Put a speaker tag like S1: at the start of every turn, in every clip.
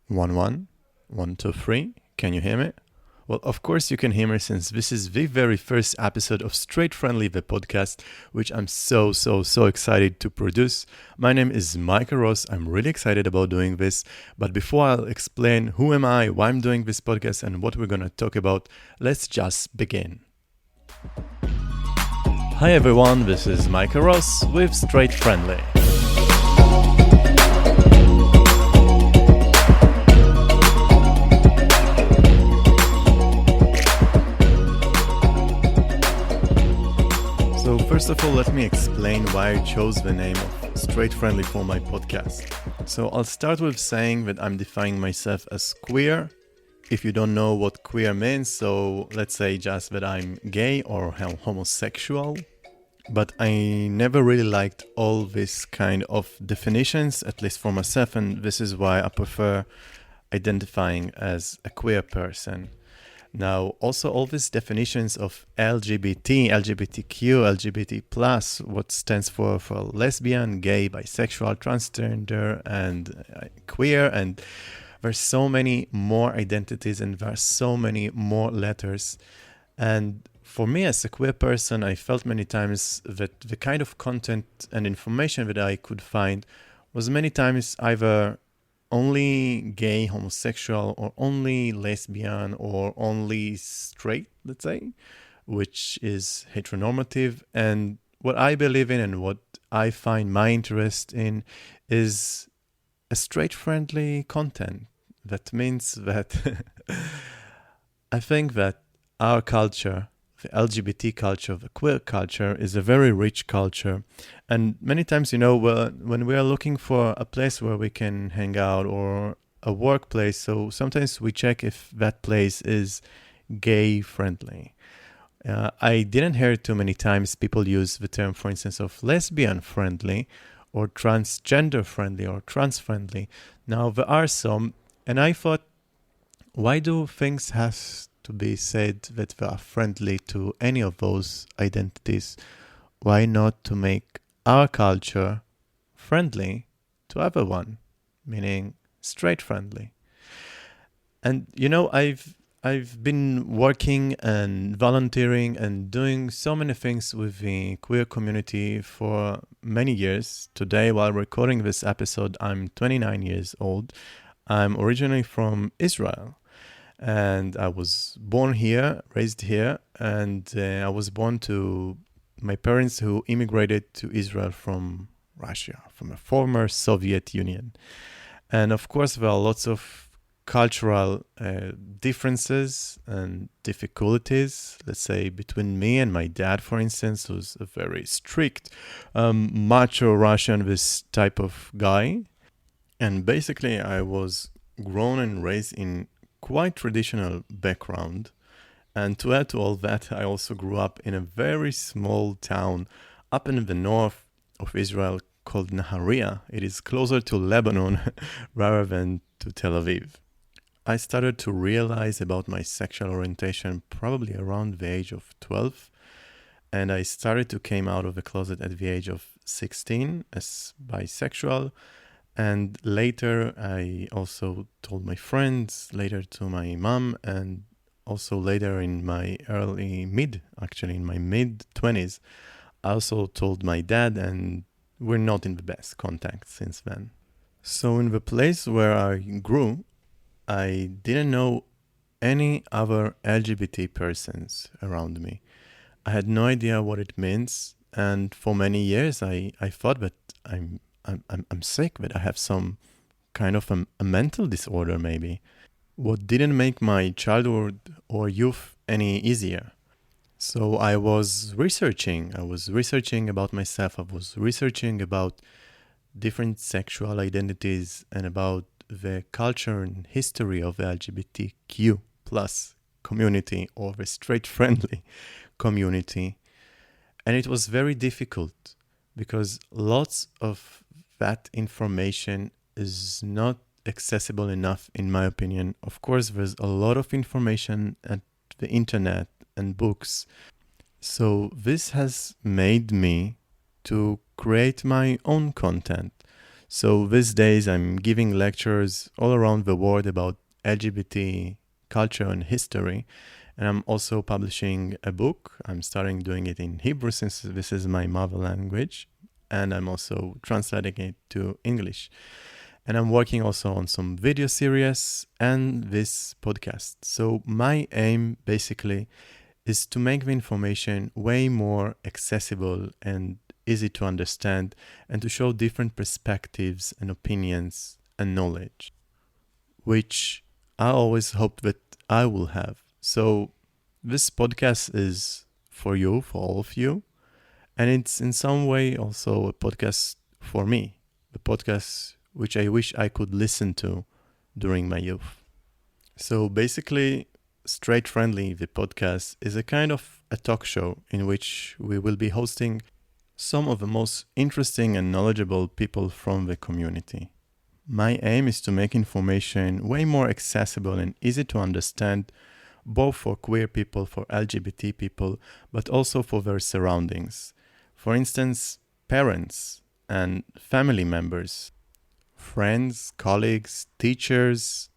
S1: One, one, one, two, three. Can you hear me? Well, of course you can hear me since this is the very first episode of Straight Friendly, the podcast, which I'm so excited to produce. My name is Michael Ross. I'm really excited about doing this. But before I'll explain who am I, why I'm doing this podcast, and what we're going to talk about, let's just begin. Hi everyone, this is Michael Ross with Straight Friendly. So first of all, let me explain why I chose the name of Straight Friendly for my podcast. So I'll start with saying that I'm defining myself as queer. If you don't know what queer means, so let's say just that I'm gay or homosexual. But I never really liked all this kind of definitions, at least for myself, and this is why I prefer identifying as a queer person. Now, also all these definitions of LGBT, LGBTQ, LGBT+, what stands for lesbian, gay, bisexual, transgender, and queer, and there's so many more identities and there's so many more letters. And for me as a queer person, I felt many times that the kind of content and information that I could find was many times either only gay, homosexual, or only lesbian, or only straight, let's say, which is heteronormative. And what I believe in and what I find my interest in is a straight-friendly content. That means that I think that our culture, the LGBT culture, the queer culture, is a very rich culture. And many times, when we are looking for a place where we can hang out or a workplace, so sometimes we check if that place is gay friendly. I didn't hear too many times people use the term, for instance, of lesbian friendly or transgender friendly or trans friendly. Now, there are some, and I thought, why do things have to be said that they are friendly to any of those identities? Why not to make our culture friendly to everyone, meaning straight friendly? And I've been working and volunteering and doing so many things with the queer community for many years. Today, while recording this episode, I'm 29 years old. I'm originally from Israel. And I was born here, raised here, and I was born to my parents who immigrated to Israel from Russia, from a former Soviet Union. And of course, there are lots of cultural differences and difficulties, let's say, between me and my dad, for instance, who's a very strict, macho Russian, this type of guy. And basically, I was grown and raised in quite traditional background. And to add to all that, I also grew up in a very small town up in the north of Israel called Nahariya. It is closer to Lebanon rather than to Tel Aviv. I started to realize about my sexual orientation probably around the age of 12. And I started to came out of the closet at the age of 16 as bisexual. And later, I also told my friends, later to my mom, and also later in my mid-20s, I also told my dad, and we're not in the best contact since then. So in the place where I grew, I didn't know any other LGBT persons around me. I had no idea what it means, and for many years, I thought that I'm sick, that I have some kind of a mental disorder maybe. What didn't make my childhood or youth any easier. So I was researching about myself. I was researching about different sexual identities and about the culture and history of the LGBTQ plus community or the straight friendly community. And it was very difficult because lots of that information is not accessible enough, in my opinion. Of course, there's a lot of information at the internet and books. So this has made me to create my own content. So these days I'm giving lectures all around the world about LGBT culture and history. And I'm also publishing a book. I'm starting doing it in Hebrew since this is my mother language. And I'm also translating it to English. And I'm working also on some video series and this podcast. So my aim basically is to make the information way more accessible and easy to understand and to show different perspectives and opinions and knowledge, which I always hope that I will have. So this podcast is for you, for all of you. And it's in some way also a podcast for me, the podcast which I wish I could listen to during my youth. So basically, Straight Friendly, the podcast, is a kind of a talk show in which we will be hosting some of the most interesting and knowledgeable people from the community. My aim is to make information way more accessible and easy to understand, both for queer people, for LGBT people, but also for their surroundings. For instance, parents and family members, friends, colleagues, teachers,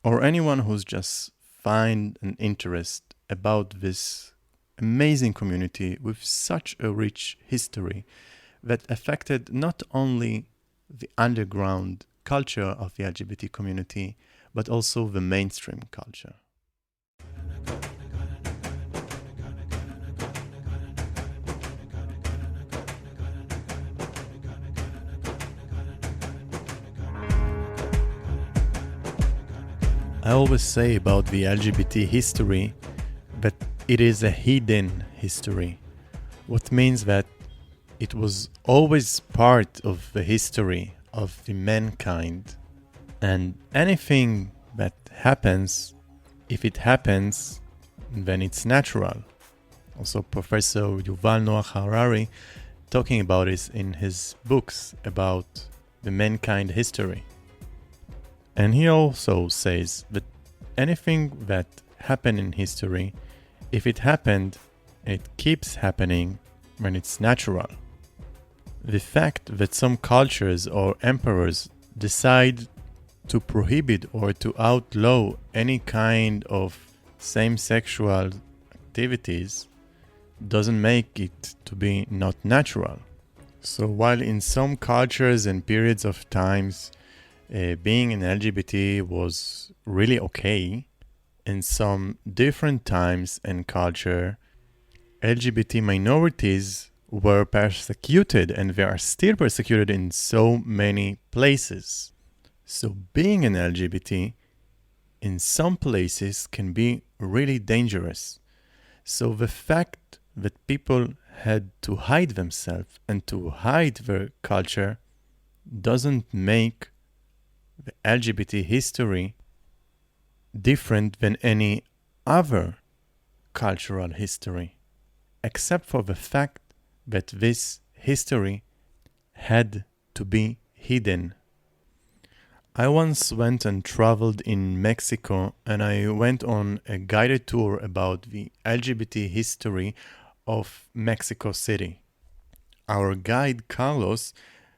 S1: or anyone who's just find an interest about this amazing community with such a rich history that affected not only the underground culture of the LGBT community, but also the mainstream culture. I always say about the LGBT history that it is a hidden history, what means that it was always part of the history of the mankind, and anything that happens, if it happens, then it's natural. Also, Professor Yuval Noah Harari talking about this in his books about the mankind history. And he also says that anything that happened in history, if it happened, it keeps happening when it's natural. The fact that some cultures or emperors decide to prohibit or to outlaw any kind of same-sexual activities doesn't make it to be not natural. So while in some cultures and periods of times being an LGBT was really okay, in some different times and culture, LGBT minorities were persecuted, and they are still persecuted in so many places. So being an LGBT in some places can be really dangerous. So the fact that people had to hide themselves and to hide their culture doesn't make the LGBT history different than any other cultural history, except for the fact that this history had to be hidden. I once went and traveled in Mexico, and I went on a guided tour about the LGBT history of Mexico City. Our guide Carlos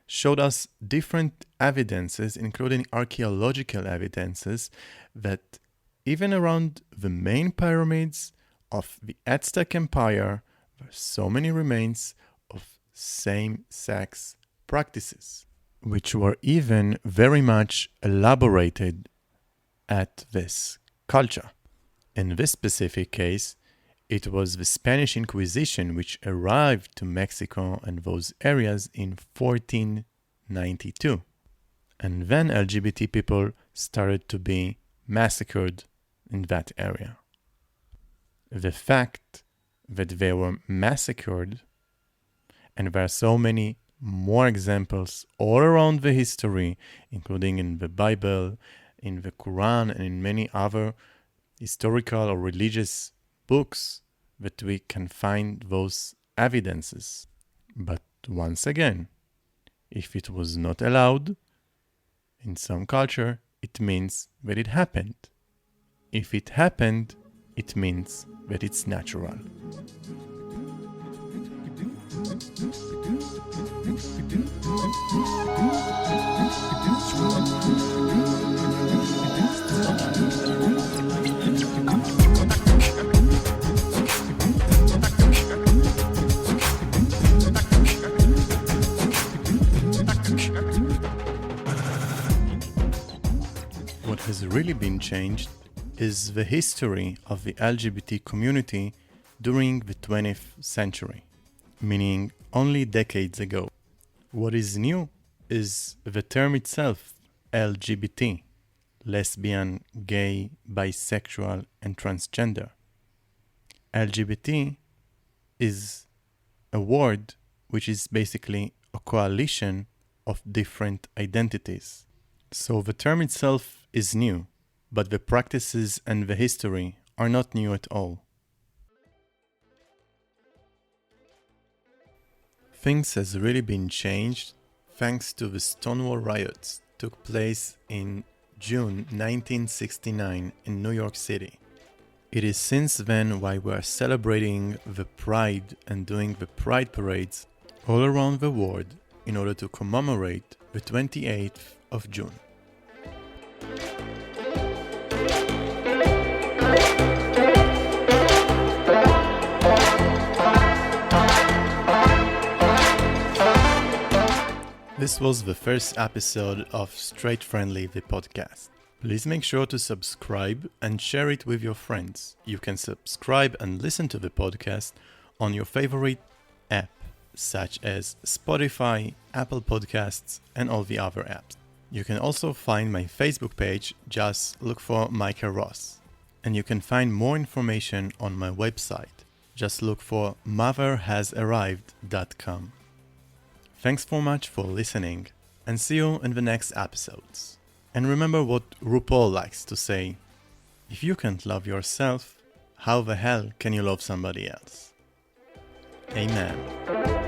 S1: showed us different evidences, including archaeological evidences, that even around the main pyramids of the Aztec Empire, there are so many remains of same-sex practices, which were even very much elaborated at this culture. In this specific case, it was the Spanish Inquisition which arrived to Mexico and those areas in 1492. And then LGBT people started to be massacred in that area. The fact that they were massacred, and there are so many more examples all around the history, including in the Bible, in the Quran, and in many other historical or religious books, that we can find those evidences. But once again, if it was not allowed in some culture, it means that it happened. If it happened, it means that it's natural. What has really been changed is the history of the LGBT community during the 20th century, meaning only decades ago. What is new is the term itself, LGBT, lesbian, gay, bisexual, and transgender. LGBT is a word which is basically a coalition of different identities. So the term itself is new, but the practices and the history are not new at all. Things has really been changed thanks to the Stonewall riots took place in June 1969 in New York City. It is since then why we are celebrating the Pride and doing the Pride parades all around the world in order to commemorate the 28th of June. This was the first episode of Straight Friendly, the podcast. Please make sure to subscribe and share it with your friends. You can subscribe and listen to the podcast on your favorite app, such as Spotify, Apple Podcasts, and all the other apps. You can also find my Facebook page, just look for Micah Ross. And you can find more information on my website. Just look for motherhasarrived.com. Thanks so much for listening, and see you in the next episodes. And remember what RuPaul likes to say: if you can't love yourself, how the hell can you love somebody else? Amen.